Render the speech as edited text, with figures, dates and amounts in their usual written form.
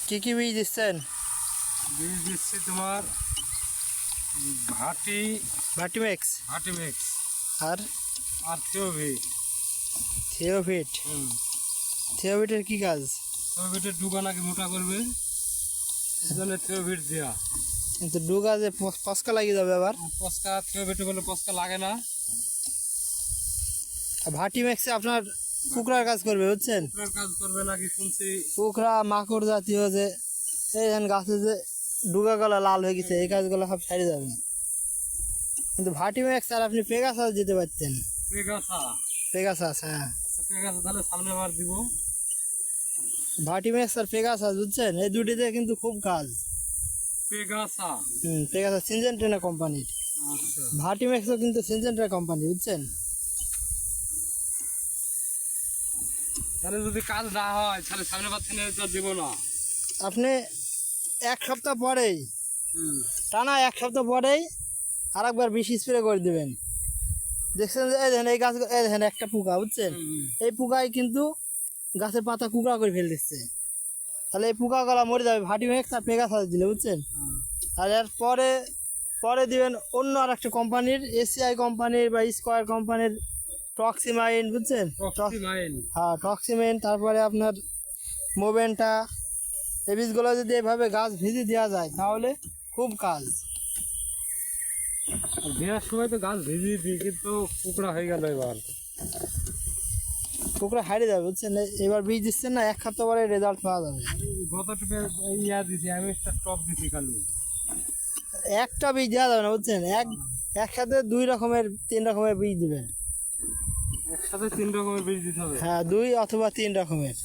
কি কি বীজ দিচ্ছেন? বীজ দিচ্ছি তোমার ভাটি ভার্টিম্যাক্স ভাটি মিক্স আর আর থিওভিট। থিওভিট। থিওভিটের কি কাজ? থিওভিটের ডুগা নাকি মোটা করবে, সেজন্য থিওভিট দেওয়া। কিন্তু ডুগা যে পস্কা লাগিয়ে যাবে আবার। পস্কা থিওভিটে বলে পস্কা লাগে না। ভার্টিম্যাক্সে আপনার কুকড়ার কাজ করবে বুঝছেন? কুকড়ার কাজ করবে নাকি শুনছি। কুকড়া মাকড় জাতীয় যে এই গাছে যে ডুগা গলা লাল হয়ে গেছে এই কাজগুলো সব সারিয়ে যাবে। কিন্তু ভার্টিম্যাক্স আর আপনি পেগাসাস দিতে পারতেন। পেগাসা। পেগাসাস, হ্যাঁ। আচ্ছা পেগাসা তাহলে সামনে বার দিব। ভার্টিম্যাক্স আর পেগাসাস বুঝছেন, এই দুটিতে কিন্তু খুব কাজ। পেগাসা। পেগাসাস সিনজেন্টা কোম্পানির। আচ্ছা। ভার্টিম্যাক্সও কিন্তু সিনজেন্টা কোম্পানি বুঝছেন। তাহলে যদি কাজ না হয় তাহলে সামনে বার থেকে দিব না। আপনি এক সপ্তাহ পরেই টানা এক সপ্তাহ পরেই আর একবার বিষ স্প্রে করে দেবেন। দেখছেন যে এই দেখেন এই গাছ, এই দেখেন একটা পোকা বুঝছেন, এই পোকায় কিন্তু গাছের পাতা কুকড়া করে ফেল দিচ্ছে। তাহলে এই পোকা গলা মরে যাবে ভার্টিম্যাক্স আর পেগাসাস দিলে বুঝছেন। আর এর পরে পরে দিবেন অন্য আর একটা কোম্পানির, এসিআই কোম্পানির বা স্কোয়ার কোম্পানির টক্সিমাইন বুঝছেন। হ্যাঁ টক্সিমাইন, তারপরে আপনার মোভেন্টা। এই বীজগুলো যদি এভাবে গাছ ভিজে দেওয়া যায় তাহলে খুব কাজ। দেওয়ার সময় তো গাছ ভিজিয়ে দিই, কিন্তু কুকড়া হয়ে গেল। এবার কুকড়া হারিয়ে যাবে বুঝছেন। এবার বীজ দিচ্ছেন না, এক সপ্তাহ পরে রেজাল্ট পাওয়া যাবে। গত টুপে ইয়া দিছি আমি, একটা টপ দিছি খালি। একটা বীজ দেওয়া যাবে না বুঝছেন, একসাথে তিন রকমের বীজ দিবেন। একসাথে 3 রকমের বীজ দিতে হবে। হ্যাঁ 2 অথবা 3 রকমের।